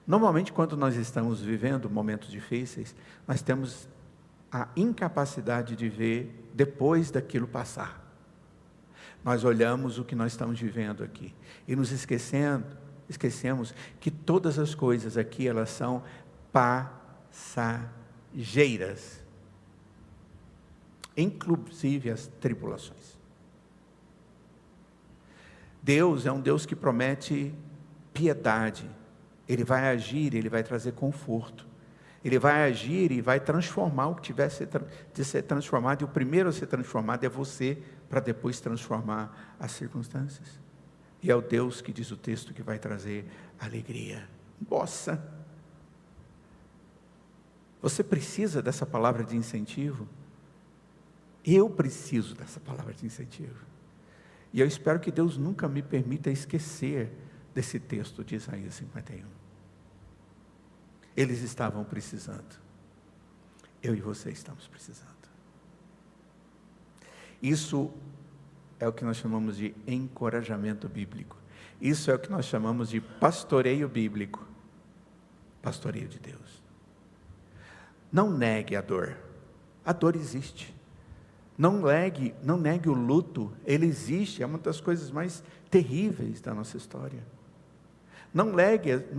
Normalmente, quando nós estamos vivendo momentos difíceis, nós temos a incapacidade de ver depois daquilo passar. Nós olhamos o que nós estamos vivendo aqui e nos esquecemos que todas as coisas aqui, elas são passageiras, inclusive as tribulações. Deus é um Deus que promete piedade. Ele vai agir, Ele vai trazer conforto. Ele vai agir e vai transformar o que tivesse de ser transformado. E o primeiro a ser transformado é você, para depois transformar as circunstâncias. E é o Deus que diz o texto que vai trazer alegria. Nossa! Você precisa dessa palavra de incentivo? Eu preciso dessa palavra de incentivo. E eu espero que Deus nunca me permita esquecer desse texto de Isaías 51. Eles estavam precisando. Eu e você estamos precisando. Isso é o que nós chamamos de encorajamento bíblico. Isso é o que nós chamamos de pastoreio bíblico. Pastoreio de Deus. Não negue a dor. A dor existe. Não negue o luto. Ele existe. É uma das coisas mais terríveis da nossa história. Não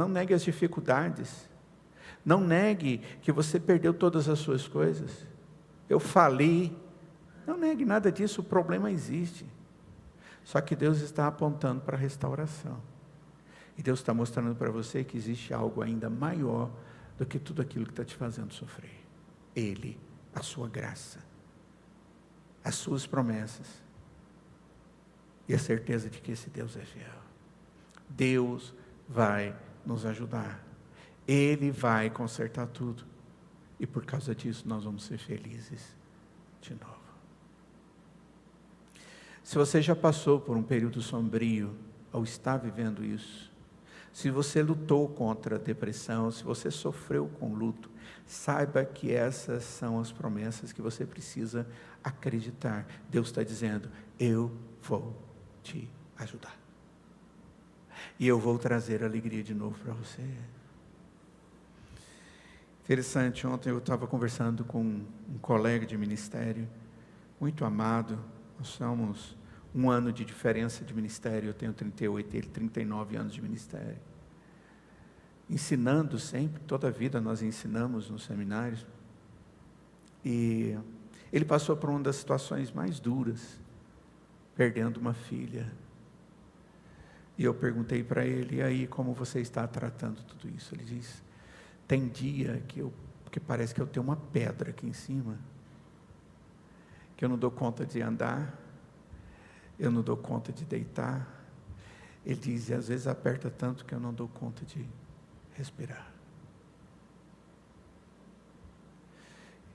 negue as dificuldades. Não negue que você perdeu todas as suas coisas. Eu fali. Não negue nada disso. O problema existe. Só que Deus está apontando para a restauração. E Deus está mostrando para você que existe algo ainda maior do que tudo aquilo que está te fazendo sofrer. Ele, a sua graça, as suas promessas e a certeza de que esse Deus é fiel. Deus vai nos ajudar. Ele vai consertar tudo. E por causa disso nós vamos ser felizes de novo. Se você já passou por um período sombrio, ou está vivendo isso, se você lutou contra a depressão, se você sofreu com luto, saiba que essas são as promessas que você precisa acreditar. Deus está dizendo: eu vou te ajudar. E eu vou trazer alegria de novo para você. Interessante, ontem eu estava conversando com um colega de ministério, muito amado. Nós somos 1 ano de diferença de ministério, eu tenho 38, ele 39 anos de ministério. Ensinando sempre, toda a vida nós ensinamos nos seminários. E ele passou por uma das situações mais duras, perdendo uma filha. E eu perguntei para ele: e aí, como você está tratando tudo isso? Ele disse: tem dia que parece que eu tenho uma pedra aqui em cima, que eu não dou conta de andar, eu não dou conta de deitar. Ele diz: e às vezes aperta tanto que eu não dou conta de respirar.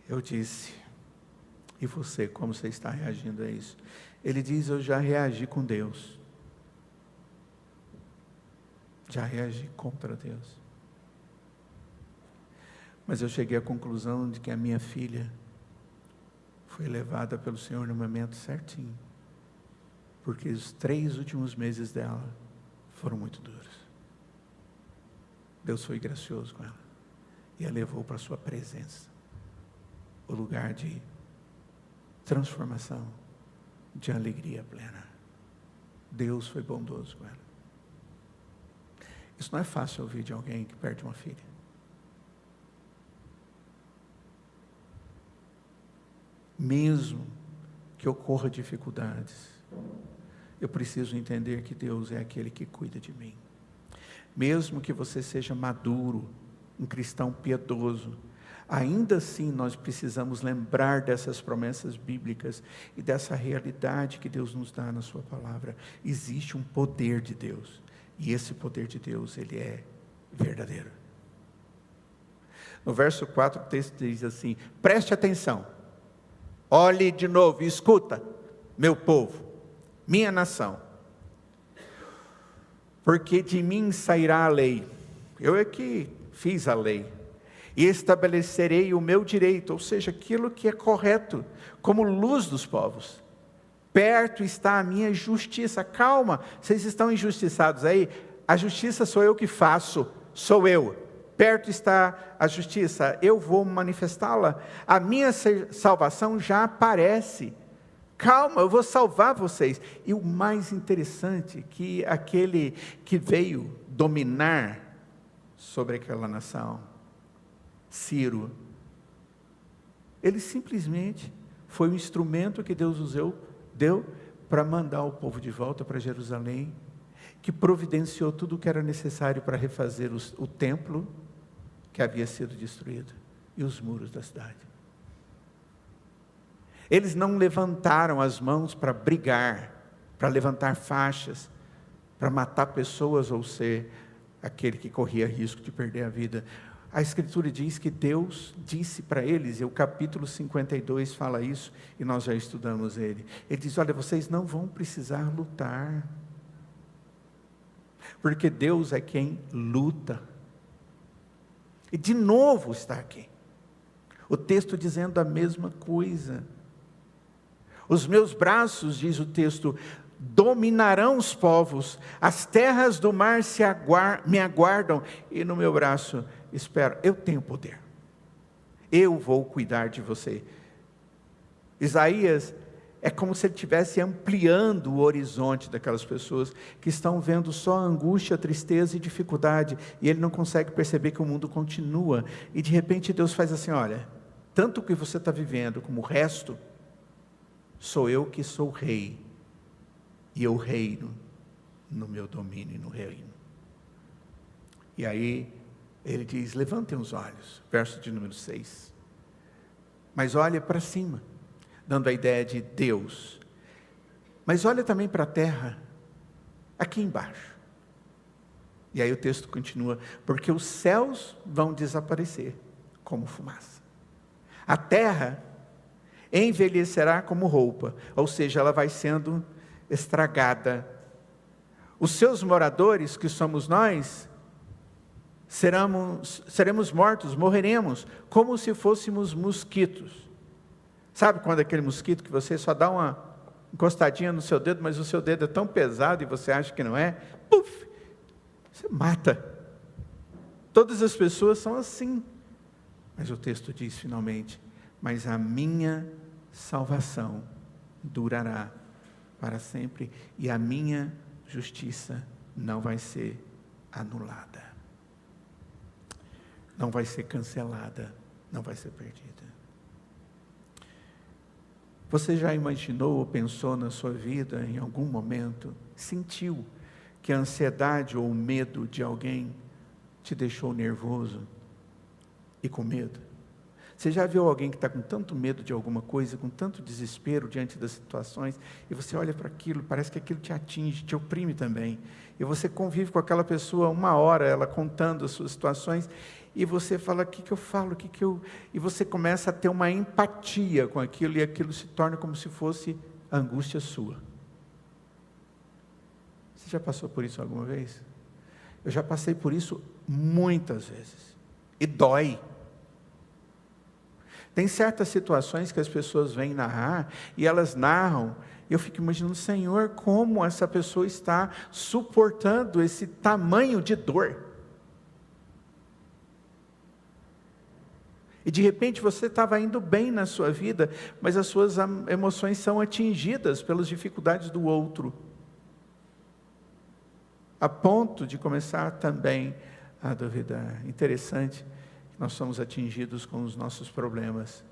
Eu disse: e você, como você está reagindo a isso? Ele diz: eu já reagi com Deus. Já reagi contra Deus. Mas eu cheguei à conclusão de que a minha filha foi levada pelo Senhor no momento certinho. Porque os 3 últimos meses dela foram muito duros. Deus foi gracioso com ela. E a levou para a sua presença. O lugar de transformação, de alegria plena. Deus foi bondoso com ela. Isso não é fácil ouvir de alguém que perde uma filha. Mesmo que ocorra dificuldades, eu preciso entender que Deus é aquele que cuida de mim. Mesmo que você seja maduro, um cristão piedoso, ainda assim nós precisamos lembrar dessas promessas bíblicas e dessa realidade que Deus nos dá na sua palavra. Existe um poder de Deus, e esse poder de Deus, ele é verdadeiro. No verso 4 o texto diz assim: preste atenção, olhe de novo e escuta, meu povo, minha nação, porque de mim sairá a lei, eu é que fiz a lei, e estabelecerei o meu direito, ou seja, aquilo que é correto, como luz dos povos. Perto está a minha justiça. Calma, vocês estão injustiçados aí? A justiça sou eu que faço, sou eu. Perto está a justiça, eu vou manifestá-la. A minha salvação já aparece. Calma, eu vou salvar vocês. E o mais interessante, que aquele que veio dominar sobre aquela nação, Ciro, ele simplesmente foi um instrumento que Deus deu para mandar o povo de volta para Jerusalém, que providenciou tudo o que era necessário para refazer o templo que havia sido destruído e os muros da cidade. Eles não levantaram as mãos para brigar, para levantar faixas, para matar pessoas ou ser aquele que corria risco de perder a vida. A Escritura diz que Deus disse para eles, e o capítulo 52 fala isso, e nós já estudamos ele. Ele diz: olha, vocês não vão precisar lutar, porque Deus é quem luta. E de novo está aqui o texto dizendo a mesma coisa. Os meus braços, diz o texto, dominarão os povos, as terras do mar me aguardam, e no meu braço espero. Eu tenho poder, eu vou cuidar de você. Isaías é como se ele estivesse ampliando o horizonte daquelas pessoas que estão vendo só angústia, tristeza e dificuldade, e ele não consegue perceber que o mundo continua, e de repente Deus faz assim: olha, tanto o que você está vivendo como o resto, sou eu que sou rei, e eu reino no meu domínio e no reino. E aí ele diz: levantem os olhos, verso de número 6, mas olha para cima, dando a ideia de Deus, mas olha também para a terra, aqui embaixo. E aí o texto continua: porque os céus vão desaparecer como fumaça, a terra envelhecerá como roupa, ou seja, ela vai sendo estragada. Os seus moradores, que somos nós, seremos mortos, morreremos, como se fôssemos mosquitos. Sabe quando aquele mosquito que você só dá uma encostadinha no seu dedo, mas o seu dedo é tão pesado e você acha que não é? Puf! Você mata. Todas as pessoas são assim. Mas o texto diz finalmente: mas a minha salvação durará para sempre, e a minha justiça não vai ser anulada, não vai ser cancelada, não vai ser perdida. Você já imaginou ou pensou na sua vida, em algum momento, sentiu que a ansiedade ou o medo de alguém te deixou nervoso e com medo? Você já viu alguém que está com tanto medo de alguma coisa, com tanto desespero diante das situações, e você olha para aquilo, parece que aquilo te atinge, te oprime também, e você convive com aquela pessoa 1 hora, ela contando as suas situações, e você fala, o que eu falo, e você começa a ter uma empatia com aquilo, e aquilo se torna como se fosse a angústia sua. Você já passou por isso alguma vez? Eu já passei por isso muitas vezes, e dói. Tem certas situações que as pessoas vêm narrar, e elas narram, e eu fico imaginando, Senhor, como essa pessoa está suportando esse tamanho de dor. E de repente você estava indo bem na sua vida, mas as suas emoções são atingidas pelas dificuldades do outro, a ponto de começar também a duvidar. Interessante que nós somos atingidos com os nossos problemas,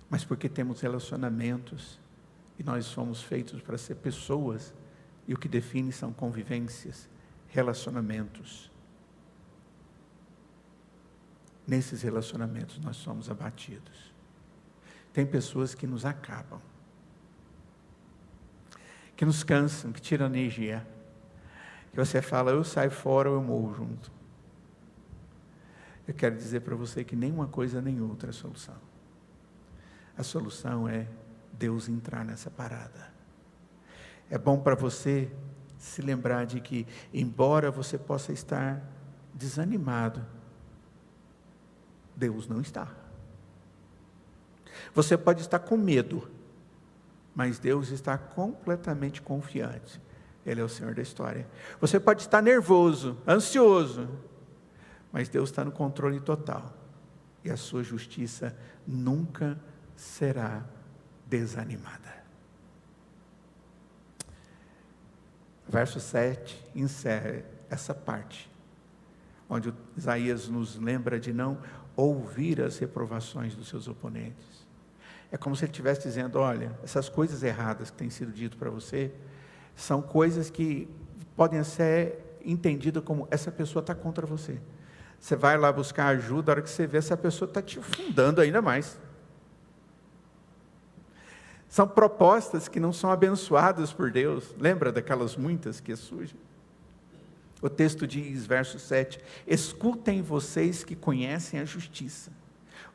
mas porque temos relacionamentos, e nós somos feitos para ser pessoas, e o que define são convivências, relacionamentos. Nesses relacionamentos nós somos abatidos. Tem pessoas que nos acabam, que nos cansam, que tiram energia, que você fala, eu saio fora ou eu morro junto. Eu quero dizer para você que nem uma coisa nem outra é a solução. A solução é Deus entrar nessa parada. É bom para você se lembrar de que, embora você possa estar desanimado, Deus não está. Você pode estar com medo, mas Deus está completamente confiante. Ele é o Senhor da história. Você pode estar nervoso, ansioso, mas Deus está no controle total. E a sua justiça nunca será desanimada. Verso 7 encerra essa parte, onde Isaías nos lembra de não ouvir as reprovações dos seus oponentes. É como se ele estivesse dizendo, olha, essas coisas erradas que têm sido dito para você, são coisas que podem ser entendidas como, essa pessoa está contra você. Você vai lá buscar ajuda, a hora que você vê, essa pessoa está te afundando ainda mais. São propostas que não são abençoadas por Deus. Lembra daquelas muitas que surgem? O texto diz, verso 7, escutem vocês que conhecem a justiça.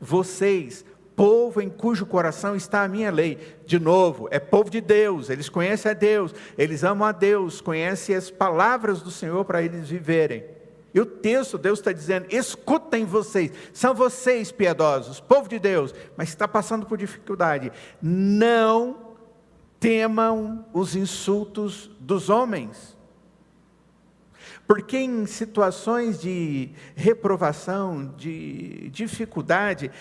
Vocês, povo em cujo coração está a minha lei. De novo, é povo de Deus, eles conhecem a Deus, eles amam a Deus, conhecem as palavras do Senhor para eles viverem. E o texto, Deus está dizendo, escutem vocês, são vocês piedosos, povo de Deus, mas está passando por dificuldade. Não temam os insultos dos homens. Porque em situações de reprovação, de dificuldade,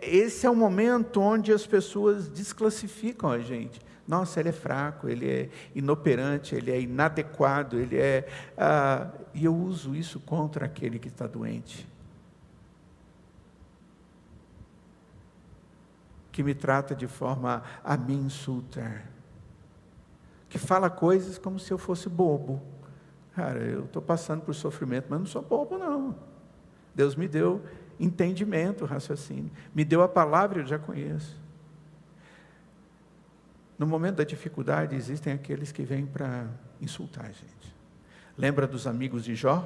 esse é o momento onde as pessoas desclassificam a gente. Nossa, ele é fraco, ele é inoperante, ele é inadequado, e eu uso isso contra aquele que está doente. Que me trata de forma a me insultar. Que fala coisas como se eu fosse bobo. Cara, eu estou passando por sofrimento, mas não sou bobo não. Deus me deu entendimento, raciocínio. Me deu a palavra, eu já conheço. No momento da dificuldade, existem aqueles que vêm para insultar a gente. Lembra dos amigos de Jó?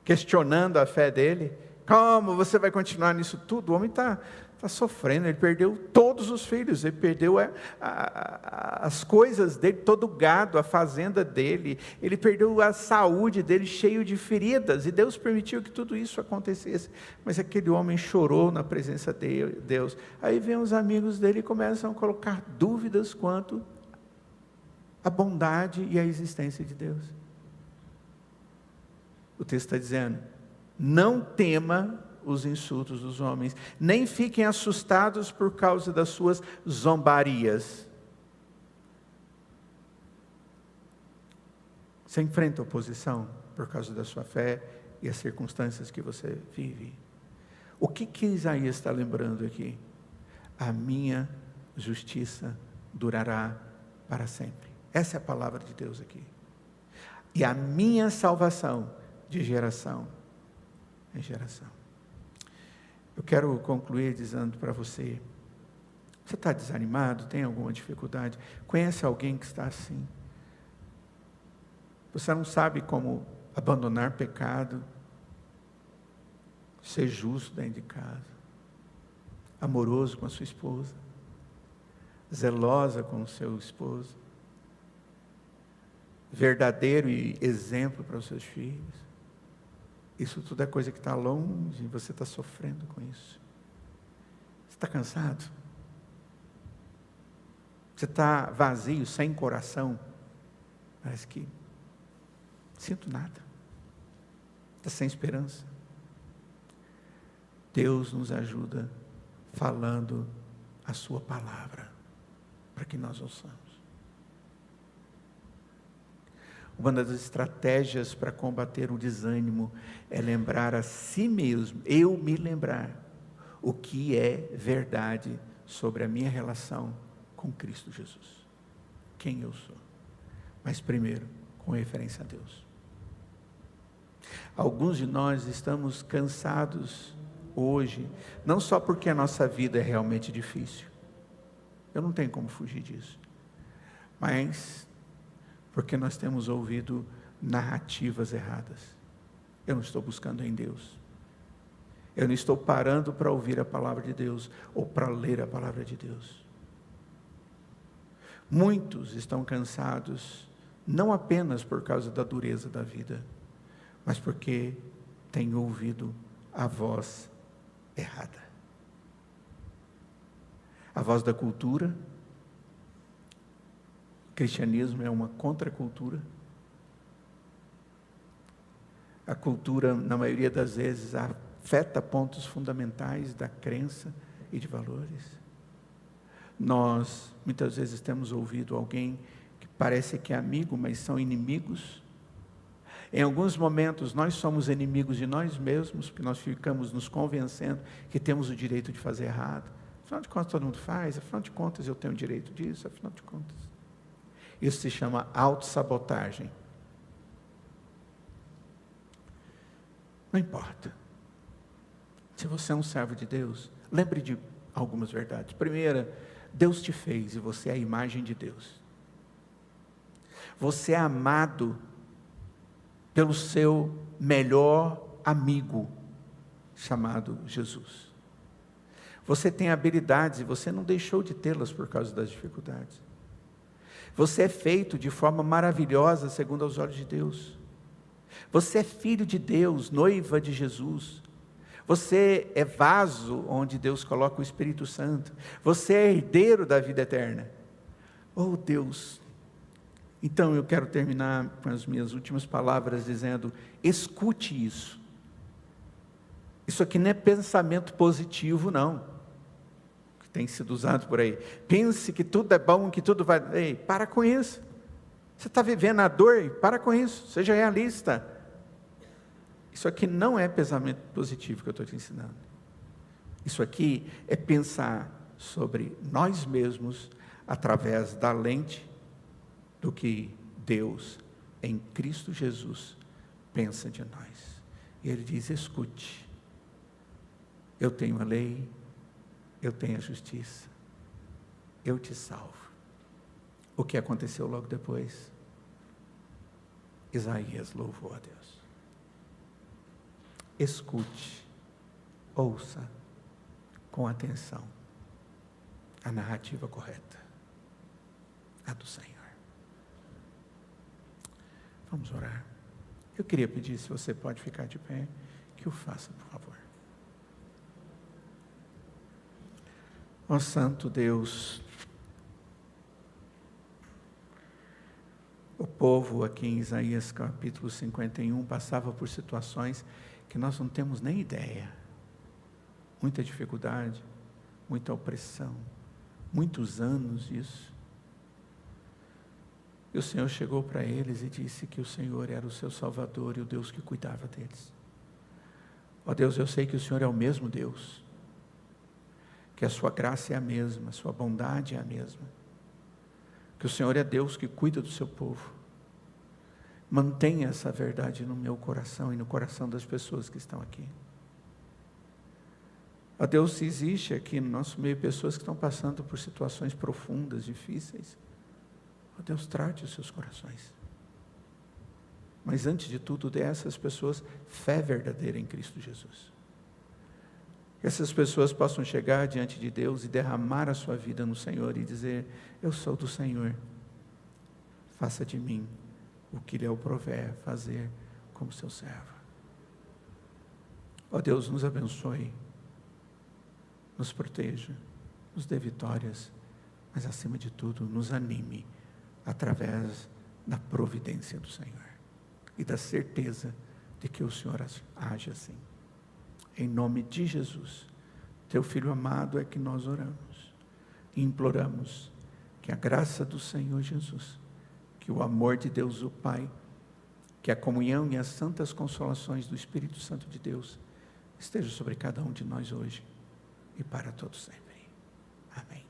Questionando a fé dele. Como você vai continuar nisso tudo? O homem está sofrendo, ele perdeu todos os filhos, ele perdeu as coisas dele, todo o gado, a fazenda dele, ele perdeu a saúde dele, cheio de feridas, e Deus permitiu que tudo isso acontecesse, mas aquele homem chorou na presença de Deus. Aí vem os amigos dele e começam a colocar dúvidas quanto à bondade e à existência de Deus. O texto está dizendo, não tema os insultos dos homens, nem fiquem assustados por causa das suas zombarias. Você enfrenta oposição por causa da sua fé e as circunstâncias que você vive. O que Isaías está lembrando aqui? a minha justiça durará para sempre. Essa é a palavra de Deus aqui. E a minha salvação de geração em geração. Eu quero concluir dizendo para você, você está desanimado, tem alguma dificuldade? Conhece alguém que está assim? Você não sabe como abandonar pecado, ser justo dentro de casa, amoroso com a sua esposa, zelosa com o seu esposo, verdadeiro e exemplo para os seus filhos. Isso tudo é coisa que está longe e você está sofrendo com isso. Você está cansado? Você está vazio, sem coração? Parece que sinto nada. Está sem esperança. Deus nos ajuda falando a sua palavra, para que nós ouçamos. Uma das estratégias para combater o desânimo é lembrar a si mesmo, eu me lembrar o que é verdade sobre a minha relação com Cristo Jesus. Quem eu sou. Mas primeiro, com referência a Deus. Alguns de nós estamos cansados hoje, não só porque a nossa vida é realmente difícil. Eu não tenho como fugir disso. Mas porque nós temos ouvido narrativas erradas. Eu não estou buscando em Deus. Eu não estou parando para ouvir a palavra de Deus ou para ler a palavra de Deus. Muitos estão cansados, não apenas por causa da dureza da vida, mas porque têm ouvido a voz errada. A voz da cultura. O cristianismo é uma contracultura. A cultura, na maioria das vezes, afeta pontos fundamentais da crença e de valores. Nós, muitas vezes, temos ouvido alguém que parece que é amigo, mas são inimigos. Em alguns momentos, nós somos inimigos de nós mesmos, porque nós ficamos nos convencendo que temos o direito de fazer errado. Afinal de contas, todo mundo faz, afinal de contas, eu tenho o direito disso, afinal de contas. Isso se chama autossabotagem. Não importa. Se você é um servo de Deus, lembre de algumas verdades. Primeira, Deus te fez e você é a imagem de Deus. Você é amado pelo seu melhor amigo, chamado Jesus. Você tem habilidades e você não deixou de tê-las por causa das dificuldades. Você é feito de forma maravilhosa, segundo os olhos de Deus. Você é filho de Deus, noiva de Jesus. Você é vaso onde Deus coloca o Espírito Santo. Você é herdeiro da vida eterna. Oh Deus! Então eu quero terminar com as minhas últimas palavras dizendo, escute isso. Isso aqui não é pensamento positivo, não. Que tem sido usado por aí. Pense que tudo é bom, que tudo vai... Ei, para com isso. Você está vivendo a dor? Para com isso. Seja realista. Isso aqui não é pensamento positivo que eu estou te ensinando. Isso aqui é pensar sobre nós mesmos através da lente do que Deus, em Cristo Jesus, pensa de nós. E Ele diz, escute, eu tenho a lei, eu tenho a justiça, eu te salvo. O que aconteceu logo depois? Isaías louvou a Deus. Escute, ouça com atenção a narrativa correta, a do Senhor. Vamos orar. Eu queria pedir, se você pode ficar de pé, que o faça, por favor. Ó Santo Deus, o povo aqui em Isaías capítulo 51 passava por situações que nós não temos nem ideia. Muita dificuldade, muita opressão, muitos anos disso. E o Senhor chegou para eles e disse que o Senhor era o seu Salvador e o Deus que cuidava deles. Ó Deus, eu sei que o Senhor é o mesmo Deus que a sua graça é a mesma, a sua bondade é a mesma, que o Senhor é Deus que cuida do seu povo. Mantenha essa verdade no meu coração e no coração das pessoas que estão aqui. Ó Deus, se existe aqui no nosso meio pessoas que estão passando por situações profundas, difíceis, ó Deus, trate os seus corações. Mas antes de tudo, dê a essas pessoas fé verdadeira em Cristo Jesus. Que essas pessoas possam chegar diante de Deus e derramar a sua vida no Senhor e dizer: eu sou do Senhor, faça de mim o que lhe aprouver fazer como seu servo. Ó Deus, nos abençoe, nos proteja, nos dê vitórias, mas acima de tudo, nos anime através da providência do Senhor e da certeza de que o Senhor age assim. Em nome de Jesus, teu Filho amado, é que nós oramos e imploramos que a graça do Senhor Jesus, que o amor de Deus o Pai, que a comunhão e as santas consolações do Espírito Santo de Deus esteja sobre cada um de nós hoje e para todos sempre. Amém.